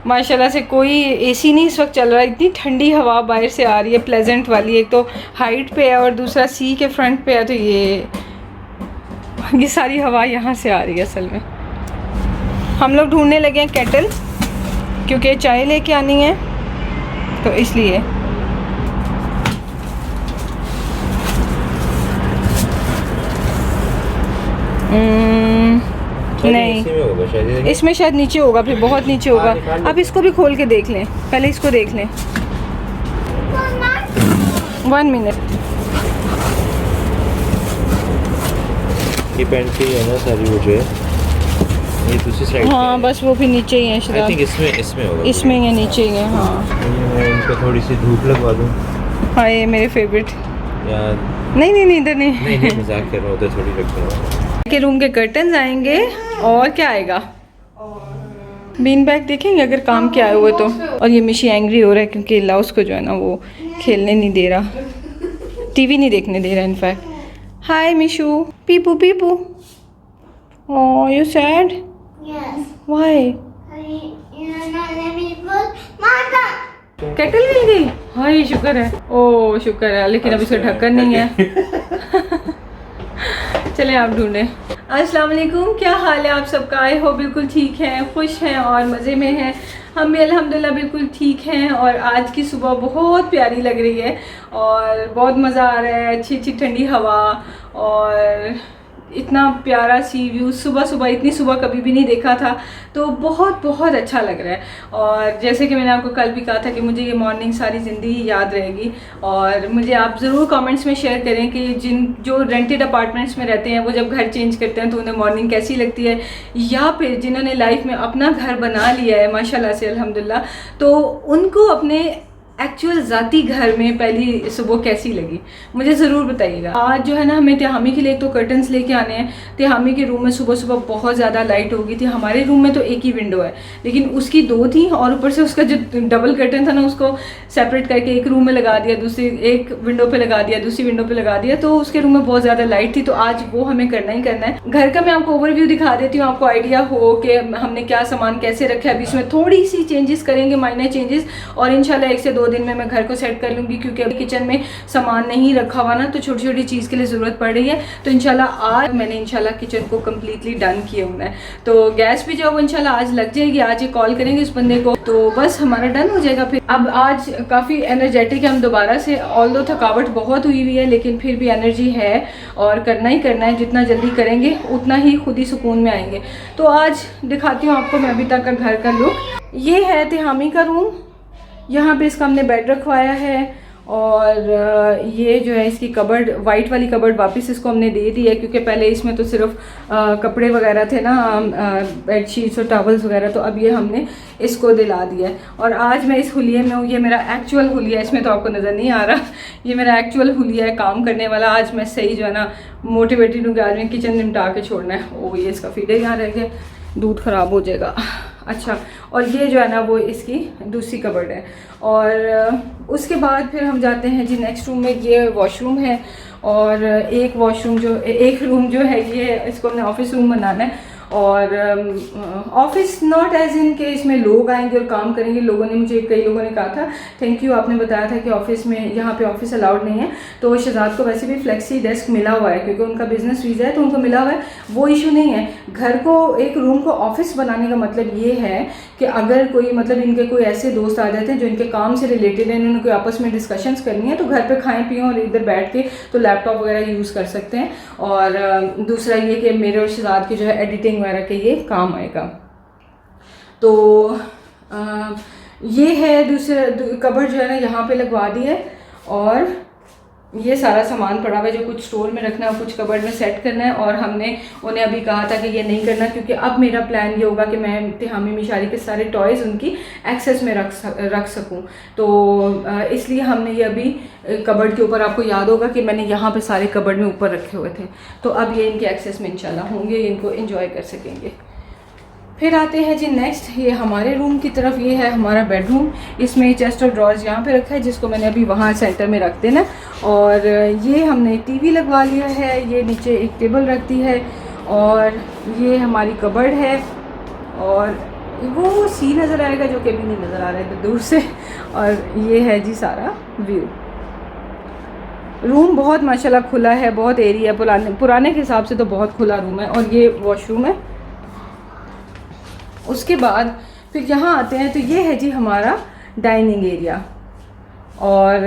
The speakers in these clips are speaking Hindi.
माशाल्लाह से कोई एसी नहीं इस वक्त चल रहा है, इतनी ठंडी हवा बाहर से आ रही है, प्लेजेंट वाली। एक तो हाइट पे है और दूसरा सी के फ्रंट पे है, तो ये सारी हवा यहाँ से आ रही है असल में। हम लोग ढूंढने लगे हैं केटल, क्योंकि चाय लेके आनी है तो इसलिए। नहीं, इसमें शायद नीचे होगा, फिर बहुत नीचे होगा। अब इसको भी खोल के देख लें, पहले इसको देख लें। 1 मिनट। ये पेंटी है ना सारी, वो जो है ये दूसरी साइड। हाँ बस वो भी नीचे ही है शायद। आई थिंक इसमें होगा, इसमें ही नीचे ही है। हाँ मैं इनको थोड़ी सी धूप लगवा दूँ। हाँ ये मेरे फेवरेट। यार नहीं इधर नहीं। नहीं मजाक कर रहा हूँ, तो थोड़ी लगता के रूम के कर्टन्स आएंगे और क्या आएगा, बीन बैग देखेंगे अगर काम के आए हुए तो। और ये मिशी एंग्री हो रहा है क्योंकि लाउस को जो है ना वो खेलने नहीं दे रहा, टीवी नहीं देखने दे रहा इनफैक्ट। हाय मिशू, पीपू पीपू। Oh you sad? Yes. Why? You're not letting me put Mama. Kettle मिल गई, हाय शुक्र है। ओह शुक्र है, लेकिन अब इसका ढक्कन नहीं है। चले आप ढूंढें। अस्सलाम वालेकुम, क्या हाल है आप सबका? आए हो बिल्कुल ठीक हैं, खुश हैं और मज़े में हैं। हम भी अल्हम्दुलिल्लाह बिल्कुल ठीक हैं। और आज की सुबह बहुत प्यारी लग रही है और बहुत मज़ा आ रहा है, अच्छी अच्छी ठंडी हवा और इतना प्यारा सी व्यू। सुबह सुबह इतनी सुबह कभी भी नहीं देखा था, तो बहुत बहुत अच्छा लग रहा है। और जैसे कि मैंने आपको कल भी कहा था कि मुझे ये मॉर्निंग सारी ज़िंदगी याद रहेगी। और मुझे आप ज़रूर कमेंट्स में शेयर करें कि जो रेंटेड अपार्टमेंट्स में रहते हैं वो जब घर चेंज करते हैं तो उन्हें मॉर्निंग कैसी लगती है, या फिर जिन्होंने लाइफ में अपना घर बना लिया है माशाल्लाह से अल्हम्दुलिल्लाह, तो उनको अपने एक्चुअल ज़ाती घर में पहली सुबह कैसी लगी, मुझे ज़रूर बताइएगा। आज जो है ना हमें तिहामी के लिए एक तो कर्टन्स लेके आने हैं। तिहामी के रूम में सुबह सुबह बहुत ज़्यादा लाइट होगी थी। हमारे रूम में तो एक ही विंडो है, लेकिन उसकी 2 थी और ऊपर से उसका जो डबल कर्टन था ना उसको सेपरेट करके एक रूम में लगा दिया, दूसरी एक विंडो पे लगा दिया, दूसरी विंडो पे लगा दिया, तो उसके रूम में बहुत ज़्यादा लाइट थी। तो आज वो हमें करना ही करना है। घर का मैं आपको ओवरव्यू दिखा देती हूँ, आपको आइडिया हो कि हमने क्या सामान कैसे रखा है। अभी इसमें थोड़ी सी चेंजेस करेंगे, माइनर चेंजेस, और इंशाल्लाह 1 से 2 दिन में मैं घर को सेट कर लूँगी, क्योंकि अभी किचन में सामान नहीं रखा हुआ ना, तो छोटी छोटी चीज़ के लिए ज़रूरत पड़ रही है। तो इंशाल्लाह आज मैंने इंशाल्लाह किचन को कम्प्लीटली डन किया हुआ है। तो गैस भी जो इंशाल्लाह आज लग जाएगी, आज ये कॉल करेंगे इस बंदे को, तो बस हमारा डन हो जाएगा। फिर अब आज काफ़ी एनर्जेटिक है हम दोबारा से, ऑल्दो थकावट बहुत हुई हुई है लेकिन फिर भी एनर्जी है और करना ही करना है। जितना जल्दी करेंगे उतना ही खुद ही सुकून में आएंगे। तो आज दिखाती हूँ आपको मैं अभी तक का घर का लुक। ये है तिहामी का रूम, यहाँ पे इसका हमने बेड रखवाया है और ये जो है इसकी कबर्ड, वाइट वाली कबर्ड वापस इसको हमने दे दी है, क्योंकि पहले इसमें तो सिर्फ कपड़े वगैरह थे ना, बेडशीट्स और टॉवल्स वगैरह, तो अब ये हमने इसको दिला दिया है। और आज मैं इस हुलिये में हूँ, ये मेरा एक्चुअल हुलिया है, इसमें तो आपको नज़र नहीं आ रहा, ये मेरा एक्चुअल हुलिया है काम करने वाला। आज मैं सही जो है ना मोटिवेटेड हूँ कि आज मैं किचन निपटा के छोड़ना है। ओ ये इसका फीडर यहाँ रह गया, दूध ख़राब हो जाएगा। अच्छा, और ये जो है ना वो इसकी दूसरी कबर्ड है। और उसके बाद फिर हम जाते हैं जी नेक्स्ट रूम में। ये वॉशरूम है और एक रूम जो है ये इसको हमने ऑफिस रूम बनाना है। और ऑफिस नॉट एज इन के इसमें लोग आएंगे और काम करेंगे। कई लोगों ने कहा था, थैंक यू, आपने बताया था कि ऑफिस में यहाँ पे ऑफिस अलाउड नहीं है। तो शहजाद को वैसे भी फ्लेक्सी डेस्क मिला हुआ है क्योंकि उनका बिजनेस वीज़ा है, तो उनको मिला हुआ है, वो इशू नहीं है। घर को, एक रूम को ऑफिस बनाने का मतलब ये है कि अगर कोई मतलब इनके कोई ऐसे दोस्त आ जाते हैं जो इनके काम से रिलेटेड है, इन्होंने कोई आपस में डिस्कशंस करनी है, तो घर पे खाएं पिएं और इधर बैठ के तो लैपटॉप वगैरह यूज़ कर सकते हैं। और दूसरा ये कि मेरे और शहजाद की जो है एडिटिंग वगैरह के ये काम आएगा। तो ये है दूसरा कबर्ड जो है ना यहाँ पे लगवा दी है। और ये सारा सामान पड़ा हुआ है जो कुछ स्टोर में रखना है, कुछ कबर्ड में सेट करना है। और हमने उन्हें अभी कहा था कि ये नहीं करना, क्योंकि अब मेरा प्लान ये होगा कि मैं तिहामी मिशारी के सारे टॉयज़ उनकी एक्सेस में रख सकूं। तो इसलिए हमने ये अभी कबर्ड के ऊपर, आपको याद होगा कि मैंने यहाँ पे सारे कबर्ड में ऊपर रखे हुए थे, तो अब ये इनके एक्सेस में इंशाल्लाह होंगे, इनको एंजॉय कर सकेंगे। फिर आते हैं जी नेक्स्ट, ये हमारे रूम की तरफ। ये है हमारा बेडरूम, इसमें चेस्ट ऑफ ड्रॉर्स यहाँ पे रखा है जिसको मैंने अभी वहाँ सेंटर में रख देना। और ये हमने टीवी लगवा लिया है, ये नीचे एक टेबल रखती है। और ये हमारी कबर्ड है और वो सी नज़र आएगा जो कि भी नहीं नज़र आ रहा है दूर से। और ये है जी सारा व्यू। रूम बहुत माशाल्लाह खुला है, बहुत एरिया, पुराने के हिसाब से तो बहुत खुला रूम है। और ये वॉशरूम है। उसके बाद फिर यहाँ आते हैं तो ये है जी हमारा डाइनिंग एरिया। और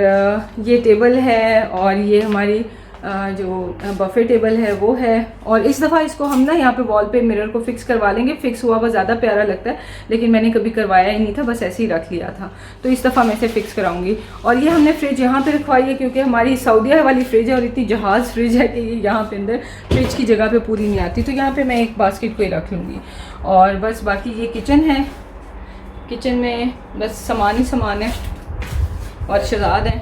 ये टेबल है और ये हमारी जो बफे टेबल है वो है। और इस दफ़ा इसको हम ना यहाँ पे वॉल पे मिरर को फिक्स करवा लेंगे। फिक्स हुआ हुआ ज़्यादा प्यारा लगता है, लेकिन मैंने कभी करवाया ही नहीं था, बस ऐसे ही रख लिया था। तो इस दफ़ा मैं इसे फिक्स कराऊंगी। और ये हमने फ्रिज यहाँ पे रखवाई है क्योंकि हमारी सऊदीया वाली फ्रिज है और इतनी जहाज़ फ्रिज है कि ये यहाँ पे अंदर फ्रिज की जगह पे पूरी नहीं आती। तो यहाँ पे मैं एक बास्केट को ही रख लूँगी। और बस बाकी ये किचन है। किचन में बस सामान ही सामान है और शहजाद है।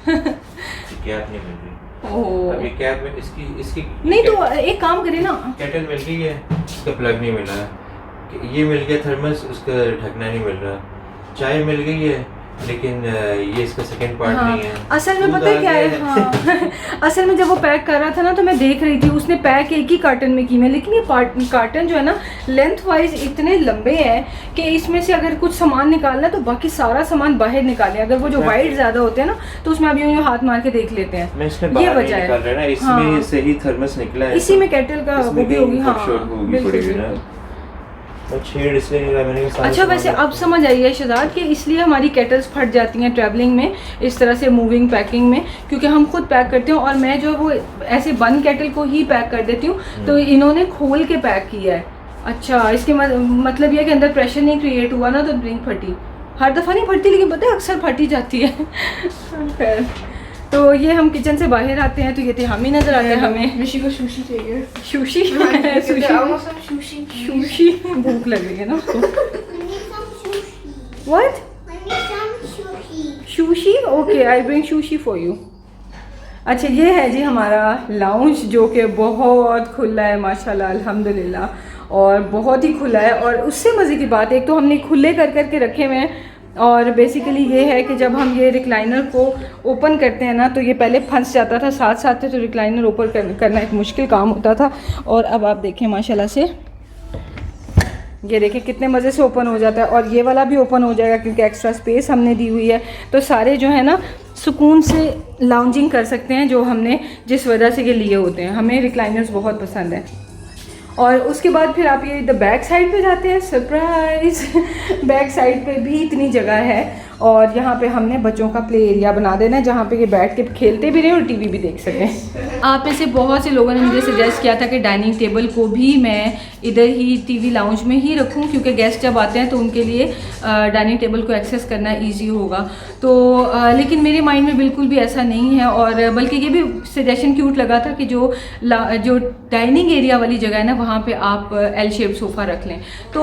कैप नहीं मिल रही। ओह, अभी कैप में इसकी नहीं तो एक काम करे ना, केटल मिल गई है, इसका प्लग नहीं मिला है। ये मिल गया थर्मस, उसका ढकना नहीं मिल रहा। चाय मिल गई है लेकिन ये इसका सेकंड पार्ट हाँ, नहीं है। असल में पता है क्या है, हाँ असल में जब वो पैक कर रहा था ना तो मैं देख रही थी उसने पैक एक ही कार्टन में की है, लेकिन ये कार्टन जो है ना लेंथ वाइज इतने लंबे हैं कि इसमें से अगर कुछ सामान निकालना है तो बाकी सारा सामान बाहर निकालें। अगर वो जो वाइट ज्यादा होते हैं ना तो उसमें अभी यूँ हाथ मार के देख लेते हैं। ये वजह है, इसमें से ही थर्मस निकला है, इसी में केटल का वो भी होगी। हाँ बिल्कुल। छेड़ इसलिए नहीं रहा मैंने कहा। अच्छा वैसे अब समझ आई है शहजाद कि इसलिए हमारी केटल्स फट जाती हैं ट्रैवलिंग में, इस तरह से मूविंग पैकिंग में, क्योंकि हम खुद पैक करते हैं और मैं जो वो ऐसे बंद केटल को ही पैक कर देती हूँ। तो इन्होंने खोल के पैक किया है। अच्छा इसके मतलब ये कि अंदर प्रेशर नहीं क्रिएट हुआ ना तो नहीं फटी। हर दफ़ा नहीं फटती लेकिन पता है अक्सर फटी जाती है। खैर तो ये हम किचन से बाहर आते हैं तो ये हम ही नजर आते हैं हमें। ऋषि को सुशी चाहिए। सुशी सुशी भूख लग रही है ना उसको। What? Sushi? Okay I bring sushi for you. अच्छा ये है जी हमारा लाउंज जो कि बहुत खुला है माशाल्लाह अल्हम्दुलिल्लाह, और बहुत ही खुला है। और उससे मज़े की बात है, एक तो हमने खुले कर करके रखे हुए हैं और बेसिकली ये है कि जब हम ये रिक्लाइनर को ओपन करते हैं ना तो ये पहले फंस जाता था साथ साथ तो रिक्लाइनर ओपन करना एक मुश्किल काम होता था। और अब आप देखें माशाल्लाह से ये देखें कितने मज़े से ओपन हो जाता है। और ये वाला भी ओपन हो जाएगा क्योंकि एक्स्ट्रा स्पेस हमने दी हुई है, तो सारे जो है ना सुकून से लाउंजिंग कर सकते हैं जो हमने जिस वजह से ये लिए होते हैं। हमें रिक्लाइनर्स बहुत पसंद है। और उसके बाद फिर आप ये बैक साइड पे जाते हैं, सरप्राइज बैक साइड पे भी इतनी जगह है और यहाँ पे हमने बच्चों का प्ले एरिया बना देना है जहाँ पे ये बैठ के खेलते भी रहे और टीवी भी देख सकें। आप में से बहुत से लोगों ने मुझे सजेस्ट किया था कि डाइनिंग टेबल को भी मैं इधर ही टीवी लाउंज में ही रखूं क्योंकि गेस्ट जब आते हैं तो उनके लिए डाइनिंग टेबल को एक्सेस करना इजी होगा। तो लेकिन मेरे माइंड में बिल्कुल भी ऐसा नहीं है, और बल्कि ये भी सजेशन क्यूट लगा था कि जो डाइनिंग एरिया वाली जगह है ना वहाँ पे आप एल शेप सोफ़ा रख लें। तो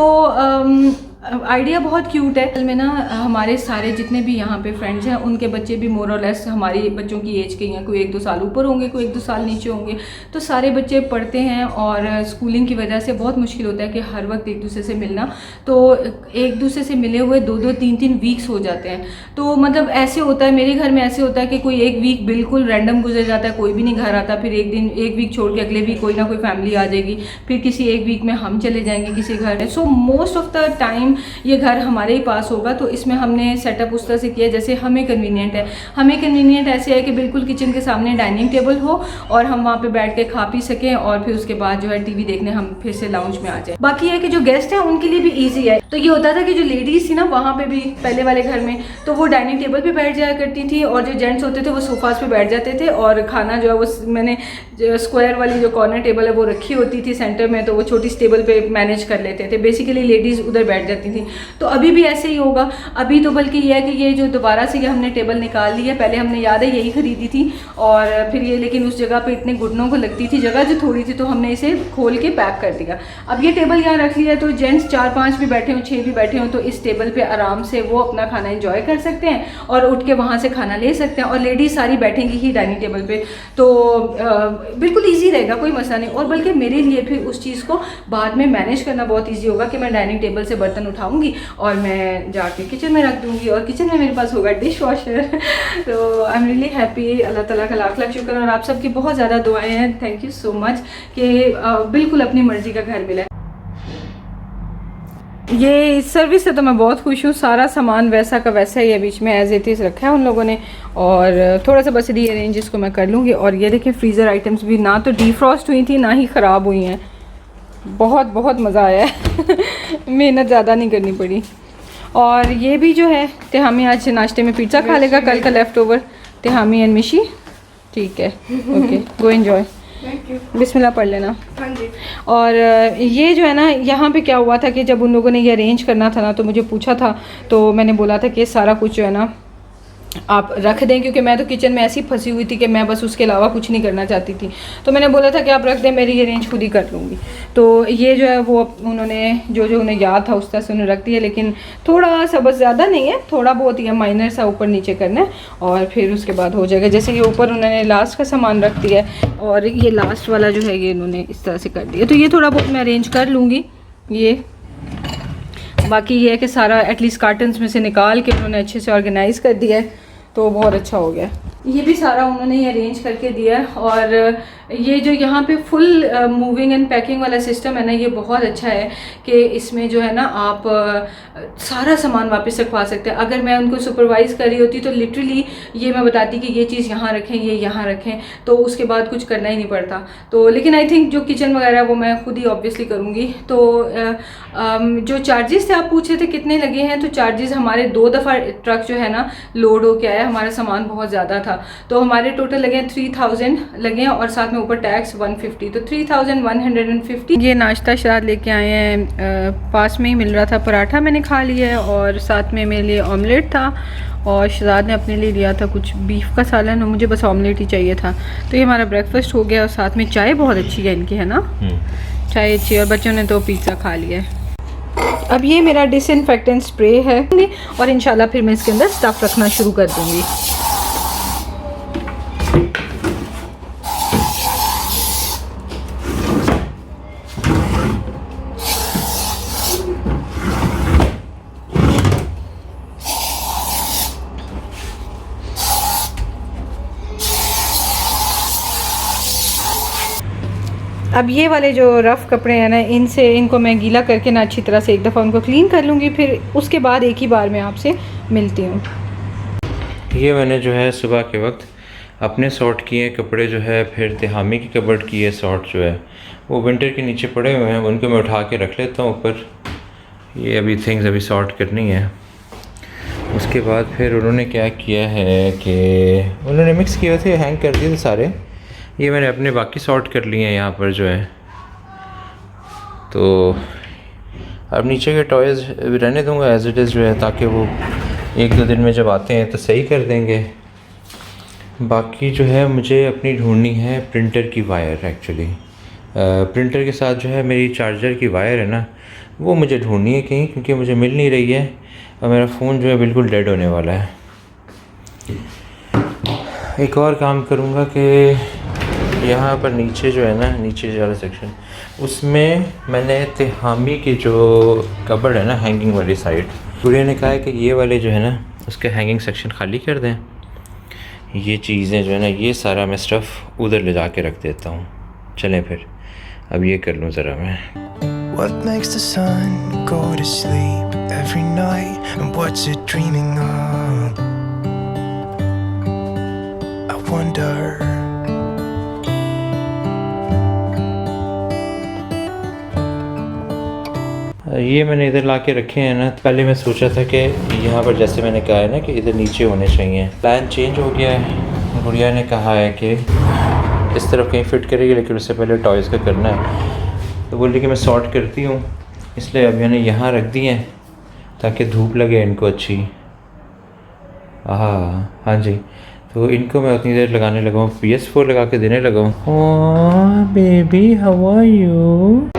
आइडिया बहुत क्यूट है। में ना हमारे सारे जितने भी यहाँ पे फ्रेंड्स हैं उनके बच्चे भी मोर और लेस हमारी बच्चों की एज के हैं, कोई 1-2 साल ऊपर होंगे, कोई 1-2 साल नीचे होंगे। तो सारे बच्चे पढ़ते हैं और स्कूलिंग की वजह से बहुत मुश्किल होता है कि हर वक्त एक दूसरे से मिलना। तो एक दूसरे से मिले हुए 2-2, 3-3 वीक्स हो जाते हैं। तो मतलब ऐसे होता है, मेरे घर में ऐसे होता है कि कोई एक वीक बिल्कुल रैंडम गुजर जाता है, कोई भी नहीं घर आता, फिर एक वीक छोड़ के अगले वीक कोई ना कोई फैमिली आ जाएगी, फिर किसी एक वीक में हम चले जाएंगे किसी घर में। So most of the time ये घर हमारे ही पास होगा। तो इसमें हमने सेटअप उस तरह से किया जैसे हमें कन्वीनियंट है। हमें कन्वीनियंट ऐसे है कि बिल्कुल किचन के सामने डाइनिंग टेबल हो और हम वहाँ पे बैठ के खा पी सकें और फिर उसके बाद जो है टीवी देखने हम फिर से लाउंज में आ जाए। बाकी है कि जो गेस्ट हैं उनके लिए भी ईजी है। तो ये होता था कि जो लेडीज़ थी ना वहाँ पे भी पहले वाले घर में, तो वो डाइनिंग टेबल पे बैठ जाया करती थी और जो जेंट्स होते थे वो सोफाज पे बैठ जाते थे और खाना जो है वो मैंने स्क्वायर वाली जो कॉर्नर टेबल है वो रखी होती थी सेंटर में, तो वो छोटी सी टेबल पे मैनेज कर लेते थे। बेसिकली लेडीज़ उधर बैठ जाती थी। तो अभी भी ऐसे ही होगा। अभी तो बल्कि ये है कि ये जो दोबारा से ये हमने टेबल निकाल ली है, पहले हमने याद है यही खरीदी थी और फिर ये लेकिन उस जगह पे इतने घुटनों को लगती थी जगह जो थोड़ी थी, तो हमने इसे खोल के पैक कर दिया। अब ये टेबल यहाँ रख लिया तो जेंट्स 4-5 भी बैठे हों, 6 भी बैठे हों तो इस टेबल पे आराम से वो अपना खाना एंजॉय कर सकते हैं और उठ के वहाँ से खाना ले सकते हैं। और लेडीज सारी बैठेंगी ही डाइनिंग टेबल पे, तो बिल्कुल ईजी रहेगा, कोई मसला नहीं। और बल्कि मेरे लिए फिर उस चीज़ को बाद में मैनेज करना बहुत ईजी होगा कि मैं डाइनिंग टेबल से बर्तन उठाऊँगी और मैं जाके किचन में रख दूँगी और किचन में मेरे पास होगा डिश वॉशर। तो आई एम रियली हैप्पी। अल्लाह ताला का लाख लाख शुक्र और आप सबकी बहुत ज़्यादा दुआएं हैं। थैंक यू सो मच कि बिल्कुल अपनी मर्ज़ी का घर मिला है। ये इस सर्विस से तो मैं बहुत खुश हूँ। सारा सामान वैसा का वैसा ही है, बीच में एज इट इज़ रखा है उन लोगों ने, और थोड़ा सा बस रीअरेंज इसको मैं कर लूँगी। और ये देखिए फ्रीज़र आइटम्स भी ना तो डीफ्रॉस्ट हुई थी ना ही ख़राब हुई हैं। बहुत बहुत मज़ा आया है मेहनत ज़्यादा नहीं करनी पड़ी। और ये भी जो है तिहामी आज नाश्ते में पिज़्ज़ा खा लेगा, कल का लेफ़्ट ओवर। तिहामी एंड मिशी, ठीक है, ओके, गो एंजॉय। बिस्मिल्लाह पढ़ लेना। हाँ जी। और ये जो है ना, यहाँ पे क्या हुआ था कि जब उन लोगों ने ये अरेंज करना था ना, तो मुझे पूछा था, तो मैंने बोला था कि ये सारा कुछ जो है ना आप रख दें, क्योंकि मैं तो किचन में ऐसी फंसी हुई थी कि मैं बस उसके अलावा कुछ नहीं करना चाहती थी। तो मैंने बोला था कि आप रख दें, मैं रीअरेंज खुद ही कर लूँगी। तो ये जो है वो उन्होंने जो उन्हें याद था उस तरह से उन्होंने रख दिया, लेकिन थोड़ा सा, बस ज़्यादा नहीं है, थोड़ा बहुत ही है, माइनर सा ऊपर नीचे करना है और फिर उसके बाद हो जाएगा। जैसे ये ऊपर उन्होंने लास्ट का सामान रख दिया है और ये लास्ट वाला जो है ये इन्होंने इस तरह से कर दिया। तो ये थोड़ा बहुत मैं अरेंज कर लूँगी। ये बाकी ये है कि सारा एटलीस्ट कार्टन्स में से निकाल के उन्होंने अच्छे से ऑर्गेनाइज़ कर दिया है, तो बहुत अच्छा हो गया। ये भी सारा उन्होंने ही अरेंज करके दिया है। और ये जो यहाँ पे फुल मूविंग एंड पैकिंग वाला सिस्टम है ना, ये बहुत अच्छा है कि इसमें जो है ना आप सारा सामान वापस रखवा सकते हैं। अगर मैं उनको सुपरवाइज कर रही होती तो लिटरली ये मैं बताती कि ये चीज़ यहाँ रखें, ये यहाँ रखें, तो उसके बाद कुछ करना ही नहीं पड़ता। तो लेकिन आई थिंक जो किचन वगैरह वो मैं खुद ही ऑब्वियसली करूँगी। तो जो चार्जेस थे आप पूछे थे कितने लगे हैं, तो चार्जेस हमारे 2 दफ़ा ट्रक जो है ना लोड होके आया, हमारा सामान बहुत ज़्यादा था, तो हमारे टोटल लगे हैं 3000 लगे हैं और साथ में ऊपर टैक्स 150, तो 3150। ये नाश्ता शराद लेके आए हैं, पास में ही मिल रहा था, पराठा मैंने खा लिया है और साथ में मेरे लिए ऑमलेट था और शहजाद ने अपने लिए लिया था कुछ बीफ का सालन और मुझे बस ऑमलेट ही चाहिए था। तो ये हमारा ब्रेकफास्ट हो गया और साथ में चाय बहुत अच्छी है इनकी, है ना, चाय अच्छी, और बच्चों ने तो पिज़्ज़ा खा लिया है। अब ये मेरा डिसइंफेक्टेंट स्प्रे है और इंशाल्लाह फिर मैं इसके अंदर स्टफ़ रखना शुरू कर दूँगी। अब ये वाले जो रफ़ कपड़े हैं ना, इनको मैं गीला करके ना अच्छी तरह से एक दफ़ा उनको क्लीन कर लूँगी, फिर उसके बाद एक ही बार मैं आपसे मिलती हूँ। ये मैंने जो है सुबह के वक्त अपने सॉर्ट किए कपड़े जो है, फिर तिहामी की कबर्ड की है सॉर्ट जो है वो विंटर के नीचे पड़े हुए हैं, उनको मैं उठा के रख लेता हूँ ऊपर। ये अभी थिंग्स अभी सॉर्ट करनी है। उसके बाद फिर उन्होंने क्या किया है कि उन्होंने मिक्स किए थे, हैंग कर दिए थे सारे, ये मैंने अपने बाकी सॉर्ट कर लिए हैं यहाँ पर जो है। तो अब नीचे के टॉयज़ रहने दूँगा एज इट इज़ जो है, ताकि वो 1-2 दिन में जब आते हैं तो सही कर देंगे। बाकी जो है मुझे अपनी ढूंढनी है प्रिंटर की वायर। एक्चुअली प्रिंटर के साथ जो है मेरी चार्जर की वायर है ना, वो मुझे ढूंढनी है कहीं, क्योंकि मुझे मिल नहीं रही है और मेरा फ़ोन जो है बिल्कुल डेड होने वाला है। एक और काम करूँगा कि यहाँ पर नीचे जो है ना, नीचे वाला सेक्शन, उसमें मैंने तिहामी की जो कबर्ड है ना हैंगिंग वाली साइड, गुड़िया ने कहा है कि ये वाले जो है ना उसका हैंगिंग सेक्शन खाली कर दें। ये चीज़ें जो है ना, ये सारा मैं स्टफ़ उधर ले जा के रख देता हूँ। चलें फिर अब ये कर लूँ ज़रा मैं। What makes the sun go to sleep every night and what's it dreaming of? I wonder. ये मैंने इधर ला के रखे हैं ना, पहले मैं सोचा था कि यहाँ पर जैसे मैंने कहा है ना कि इधर नीचे होने चाहिए, प्लान चेंज हो गया है। गुड़िया ने कहा है कि इस तरफ कहीं फ़िट करेगी, लेकिन उससे पहले टॉयज़ का करना है। तो बोली कि मैं सॉर्ट करती हूँ, इसलिए अब मैंने यहाँ रख दिए हैं ताकि धूप लगे इनको अच्छी। हाँ जी, तो इनको मैं उतनी देर लगाने लगा हूँ, PS4 लगा के देने लगा हूँ। Oh baby how are you.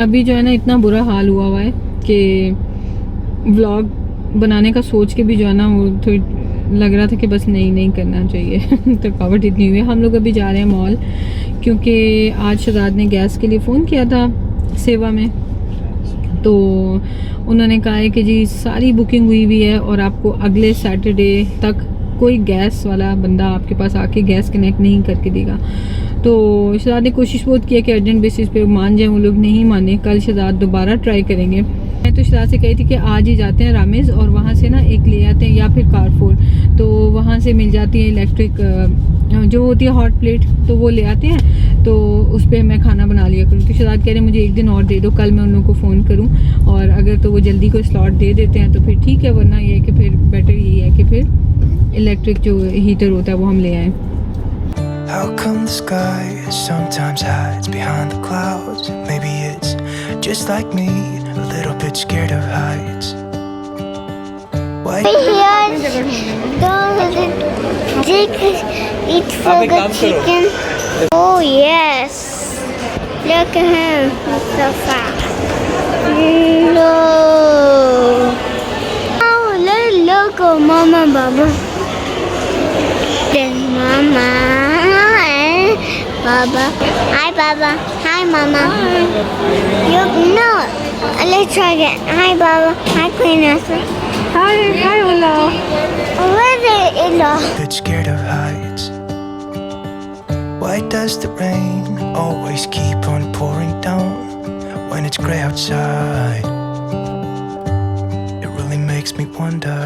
अभी जो है ना इतना बुरा हाल हुआ है कि व्लॉग बनाने का सोच के भी जो है ना वो थोड़ी लग रहा था कि बस नहीं करना चाहिए। थकावट इतनी हुई है। हम लोग अभी जा रहे हैं मॉल, क्योंकि आज शहजाद ने गैस के लिए फ़ोन किया था सेवा में, तो उन्होंने कहा है कि जी सारी बुकिंग हुई हुई है और आपको अगले सैटरडे तक कोई गैस वाला बंदा आपके पास आके गैस कनेक्ट नहीं करके देगा। तो शहजाद ने कोशिश बहुत किया कि अर्जेंट बेसिस पे मान जाए, वो लोग नहीं माने। कल शहजाद दोबारा ट्राई करेंगे। मैं तो शहजाद से कही थी कि आज ही जाते हैं रामेज़ और वहाँ से ना एक ले आते हैं, या फिर कारफोर, तो वहाँ से मिल जाती है इलेक्ट्रिक जो होती है हॉट प्लेट, तो वो ले आते हैं, तो उस पर मैं खाना बना लिया करूँ। तो शहजाद कह रहे मुझे एक दिन और दे दो, कल मैं उन लोगों को फ़ोन करूँ और अगर तो वो जल्दी कोई स्लॉट दे देते हैं तो फिर ठीक है, वरना ये है कि फिर बेटर यही है कि फिर इलेक्ट्रिक जो हीटर होता है वो हम ले आएँ। How come the sky sometimes hides behind the clouds? Maybe it's just like me, a little bit scared of heights. Why? Here, eat for the chicken. Oh yes, look at him, he's so fast. No. Oh, look, Mama, Baba. There's Mama. Baba. Hi, Baba. Hi, Mama. Hi. No. Let's try again. Hi, Baba. Hi, Queen Esther. Hi Ola. Where's Ella? Bit scared of heights. Why does the rain always keep on pouring down when it's grey outside? It really makes me wonder.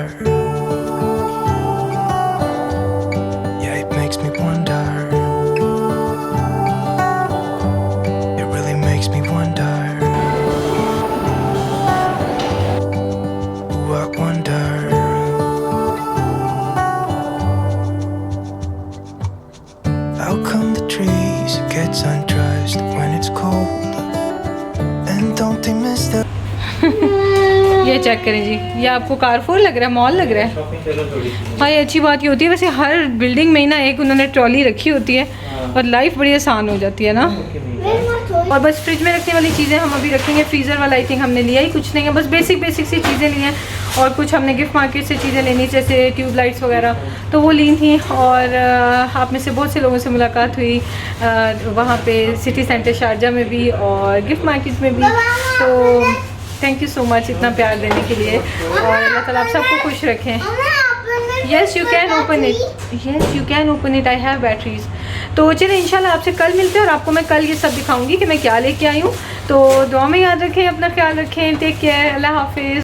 Yeah, it makes me wonder. It really makes me wonder. Ooh, I wonder. How come the trees get undressed when it's cold? And don't they miss the ये चेक करें जी, ये आपको कारफोर लग रहा है, मॉल लग रहा है। शॉपिंग करो थोड़ी। हाँ, ये अच्छी बात ये होती है। वैसे हर बिल्डिंग में ही ना एक उन्होंने ट्रॉली रखी होती है और लाइफ बड़ी आसान हो जाती है ना। और बस फ्रिज में रखने वाली चीज़ें हम अभी रखेंगे। फ्रीज़र वाला आई थिंक हमने लिया ही कुछ नहीं है, बस बेसिक सी चीज़ें ली हैं और कुछ हमने गिफ्ट मार्केट से चीज़ें लेनी, जैसे ट्यूबलाइट्स वगैरह, तो वो ली थी। और आप में से बहुत से लोगों से मुलाकात हुई वहाँ पे सिटी सेंटर शारजा में भी और गिफ्ट मार्केट में भी। तो थैंक यू सो मच इतना प्यार देने के लिए और अल्लाह ताला आप सबको खुश रखें। Yes you can open it, yes you can open it, I have batteries. तो चलिए इंशाल्लाह आपसे कल मिलते हैं और आपको मैं कल ये सब दिखाऊंगी कि मैं क्या लेके आई हूँ। तो दुआ में याद रखें, अपना ख्याल रखें, टेक केयर, अल्लाह हाफिज़।